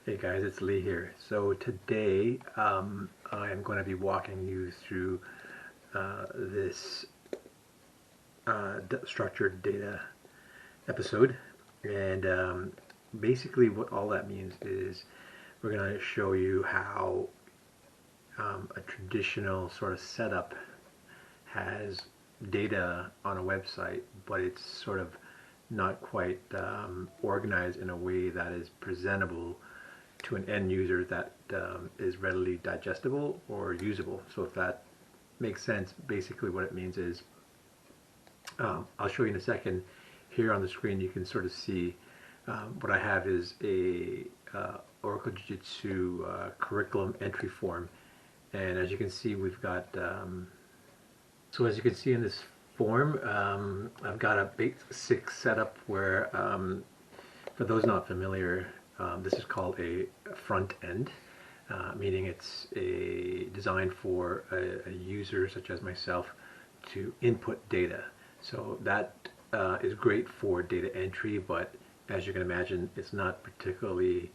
Hey guys, it's Lee here. So today I am going to be walking you through this structured data episode, and basically what all that means is we're going to show you how a traditional sort of setup has data on a website, but it's sort of not quite organized in a way that is presentable to an end user that is readily digestible or usable. So if that makes sense, basically what it means is, I'll show you in a second. Here on the screen you can sort of see what I have is a Oracle Jiu Jitsu curriculum entry form, and as you can see we've got so as you can see in this form, I've got a basic setup where for those not familiar, this is called a front end, meaning it's designed for a user such as myself to input data. So that is great for data entry, but as you can imagine, it's not particularly,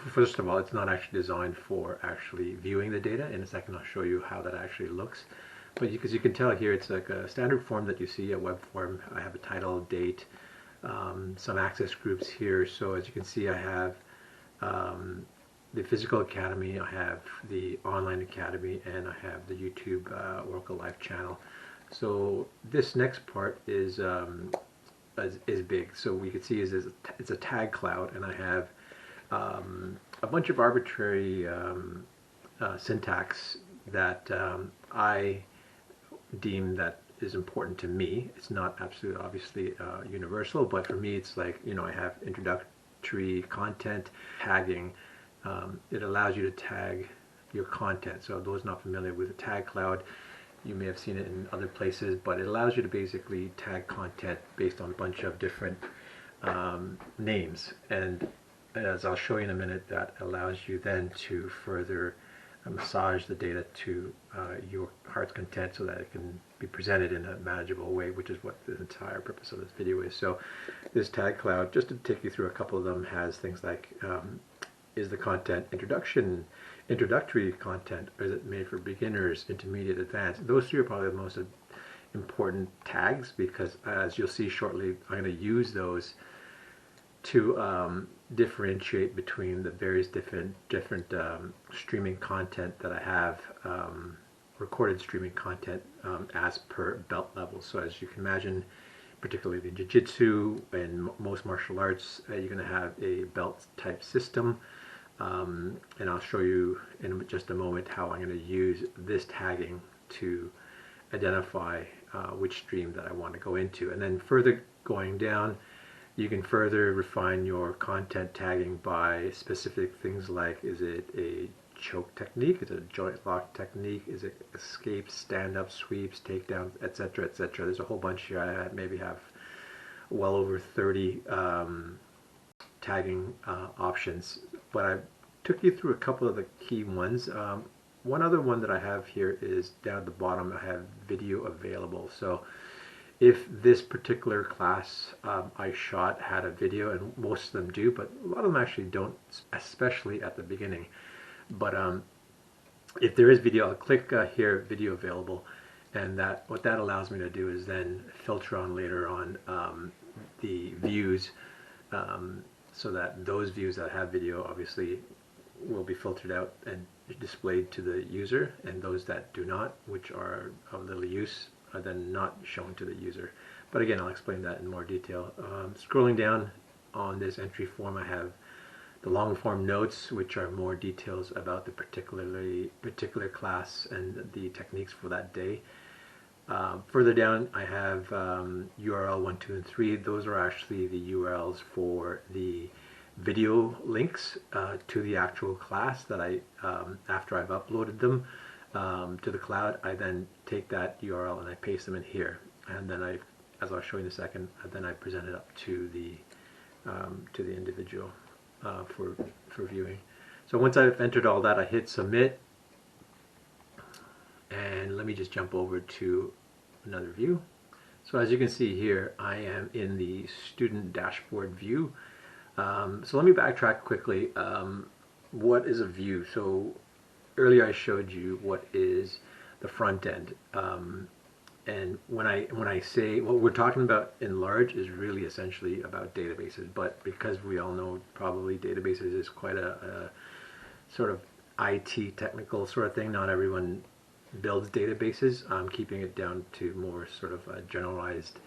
first of all, it's not actually designed for actually viewing the data. In a second I'll show you how that actually looks. But because you can tell here, it's like a standard form that you see, a web form. I have a title, date, some access groups here. So as you can see, I have the Physical Academy, I have the Online Academy, and I have the YouTube OracleLife channel. So this next part is big. So we can see it's a tag cloud, and I have a bunch of arbitrary syntax that I deem that is important to me. It's not absolutely obviously universal, but for me it's like, you know, I have introductory content tagging. It allows you to tag your content. So those not familiar with the tag cloud, you may have seen it in other places, but it allows you to basically tag content based on a bunch of different names, and as I'll show you in a minute, that allows you then to further massage the data to your heart's content so that it can be presented in a manageable way, which is what the entire purpose of this video is. So this tag cloud, just to take you through a couple of them, has things like, is the content introductory content, or is it made for beginners, intermediate, advanced? Those three are probably the most important tags, because as you'll see shortly, I'm going to use those to differentiate between the various different streaming content that I have, recorded streaming content as per belt level. So as you can imagine, particularly in Jiu Jitsu and most martial arts, you're going to have a belt type system, and I'll show you in just a moment how I'm going to use this tagging to identify which stream that I want to go into. And then further going down, you can further refine your content tagging by specific things like, is it a choke technique, is it a joint lock technique, is it escapes, stand-up, sweeps, takedowns, etc., etc. There's a whole bunch here. I maybe have well over 30 tagging options, but I took you through a couple of the key ones. One other one that I have here is down at the bottom. I have video available. So if this particular class I shot had a video, and most of them do, but a lot of them actually don't, especially at the beginning. But if there is video, I'll click here, video available, and what that allows me to do is then filter on later on the views, so that those views that have video obviously will be filtered out and displayed to the user, and those that do not, which are of little use, are then not shown to the user. But again, I'll explain that in more detail. Scrolling down on this entry form, I have the long form notes, which are more details about the particular class and the techniques for that day. Further down, I have URL 1, 2, and 3. Those are actually the URLs for the video links to the actual class that I, after I've uploaded them to the cloud, I then take that URL and I paste them in here, and then as I'll show you in a second, then I present it up to the individual for viewing. So once I've entered all that, I hit submit, and let me just jump over to another view. So as you can see here, I am in the student dashboard view. So let me backtrack quickly. What is a view? So earlier I showed you what is the front end. And when I say what we're talking about in large is really essentially about databases, but because we all know probably databases is quite a sort of IT technical sort of thing, not everyone builds databases. I'm keeping it down to more sort of generalized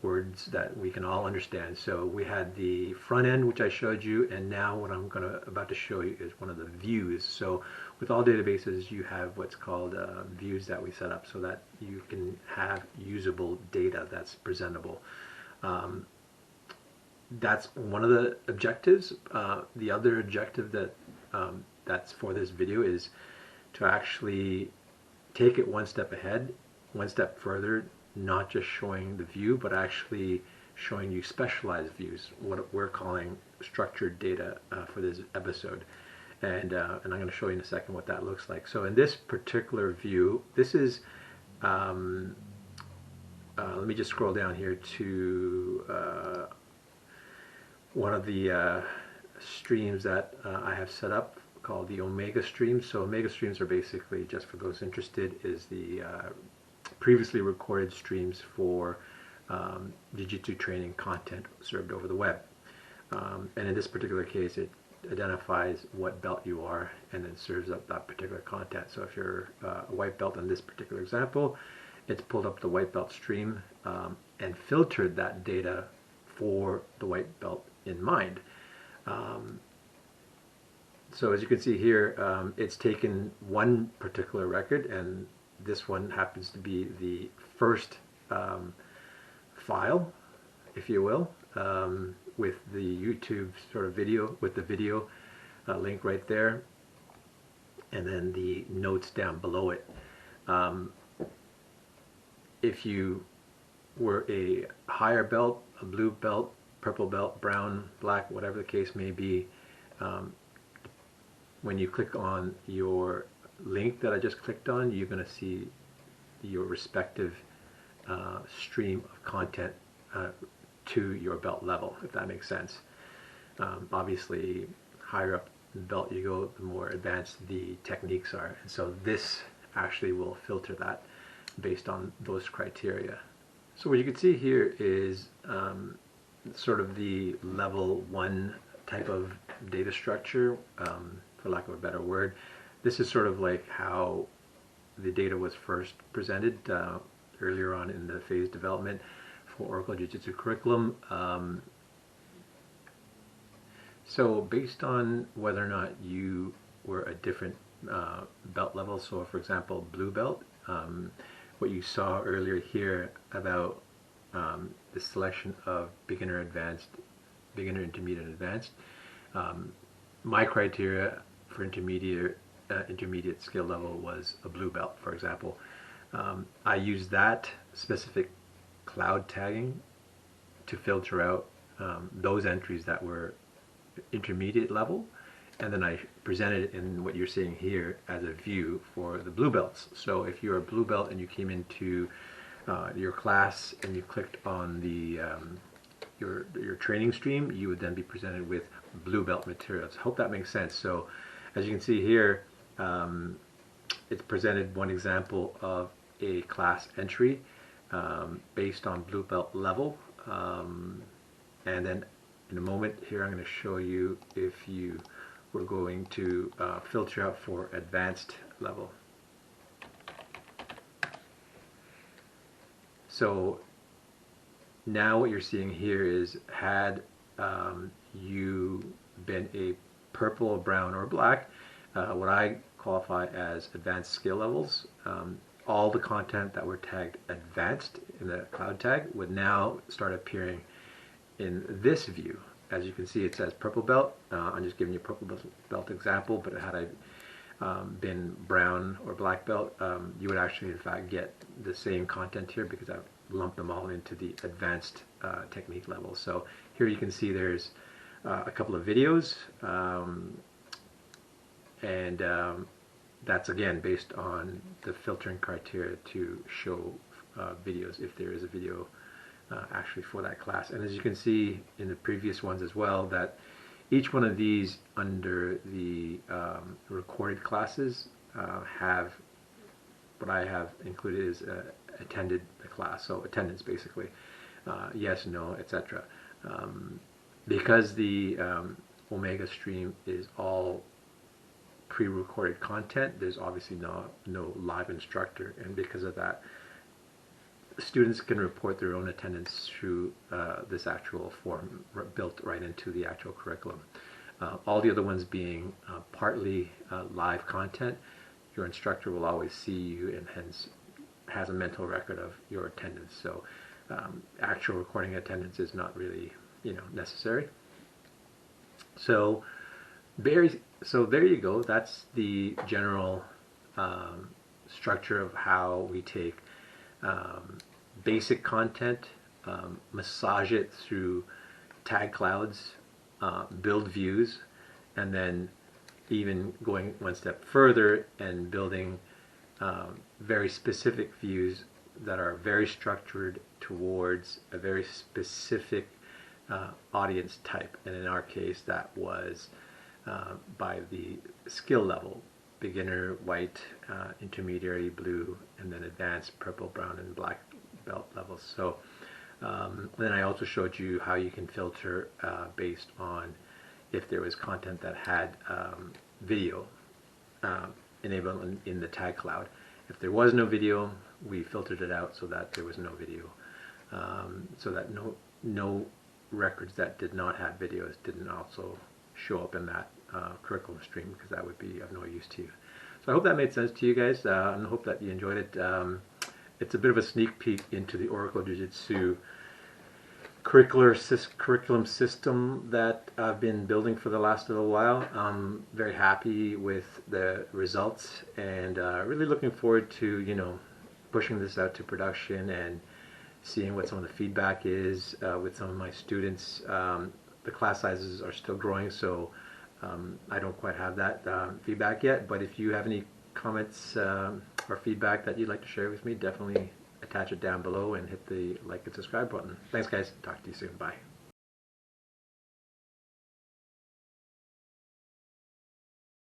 words that we can all understand. So we had the front end, which I showed you, and now what I'm about to show you is one of the views. So with all databases, you have what's called views that we set up so that you can have usable data that's presentable. That's one of the objectives. The other objective that's for this video is to actually take it one step ahead, one step further, not just showing the view, but actually showing you specialized views, what we're calling structured data for this episode. And I'm going to show you in a second what that looks like. So in this particular view, this is, let me just scroll down here to one of the streams that I have set up called the Omega streams. So Omega streams are basically, just for those interested, is the previously recorded streams for Jiu-Jitsu training content served over the web. And in this particular case, it identifies what belt you are and then serves up that particular content. So if you're a white belt in this particular example, it's pulled up the white belt stream and filtered that data for the white belt in mind. So as you can see here, it's taken one particular record, and this one happens to be the first file, if you will, with the YouTube sort of video, with the video link right there, and then the notes down below it. If you were a higher belt, a blue belt, purple belt, brown, black, whatever the case may be, when you click on your link that I just clicked on, you're going to see your respective stream of content to your belt level, if that makes sense. Obviously, higher up the belt you go, the more advanced the techniques are. And so this actually will filter that based on those criteria. So what you can see here is sort of the level 1 type of data structure, for lack of a better word. This is sort of like how the data was first presented earlier on in the phase development for Oracle Jiu Jitsu curriculum. So based on whether or not you were a different belt level, so for example blue belt, what you saw earlier here about the selection of beginner, advanced, beginner, intermediate, and advanced, my criteria for intermediate skill level was a blue belt, for example. I used that specific cloud tagging to filter out those entries that were intermediate level, and then I presented it in what you're seeing here as a view for the blue belts. So if you're a blue belt and you came into your class and you clicked on the your training stream, you would then be presented with blue belt materials. I hope that makes sense. So as you can see here, it's presented one example of a class entry based on blue belt level, and then in a moment here I'm going to show you if you were going to filter out for advanced level. So now what you're seeing here is, had you been a purple, brown, or black, what I qualify as advanced skill levels, all the content that were tagged advanced in the cloud tag would now start appearing in this view. As you can see, it says purple belt. I'm just giving you a purple belt example, but had I been brown or black belt, you would actually in fact get the same content here because I've lumped them all into the advanced technique level. So here you can see there's a couple of videos, and that's again based on the filtering criteria to show videos, if there is a video actually for that class. And as you can see in the previous ones as well, that each one of these under the recorded classes have what I have included is attended the class, so attendance basically, yes, no, etc. Because the Omega stream is all pre-recorded content, there's obviously no live instructor, and because of that, students can report their own attendance through this actual form built right into the actual curriculum. All the other ones being partly live content, your instructor will always see you and hence has a mental record of your attendance. So actual recording attendance is not really, necessary. So there you go. That's the general structure of how we take basic content, massage it through tag clouds, build views, and then even going one step further and building very specific views that are very structured towards a very specific audience type. And in our case, that was by the skill level: beginner, white, intermediary, blue, and then advanced, purple, brown, and black belt levels. So then I also showed you how you can filter based on if there was content that had video enabled in the tag cloud. If there was no video, we filtered it out so that there was no video, so that no records that did not have videos didn't also show up in that curriculum stream, because that would be of no use to you. So I hope that made sense to you guys, and I hope that you enjoyed it. It's a bit of a sneak peek into the Oracle Jiu Jitsu curriculum system that I've been building for the last little while. I'm very happy with the results, and really looking forward to pushing this out to production and seeing what some of the feedback is with some of my students. The class sizes are still growing, so I don't quite have that feedback yet, but if you have any comments or feedback that you'd like to share with me, definitely attach it down below and hit the like and subscribe button. Thanks guys, talk to you soon, bye.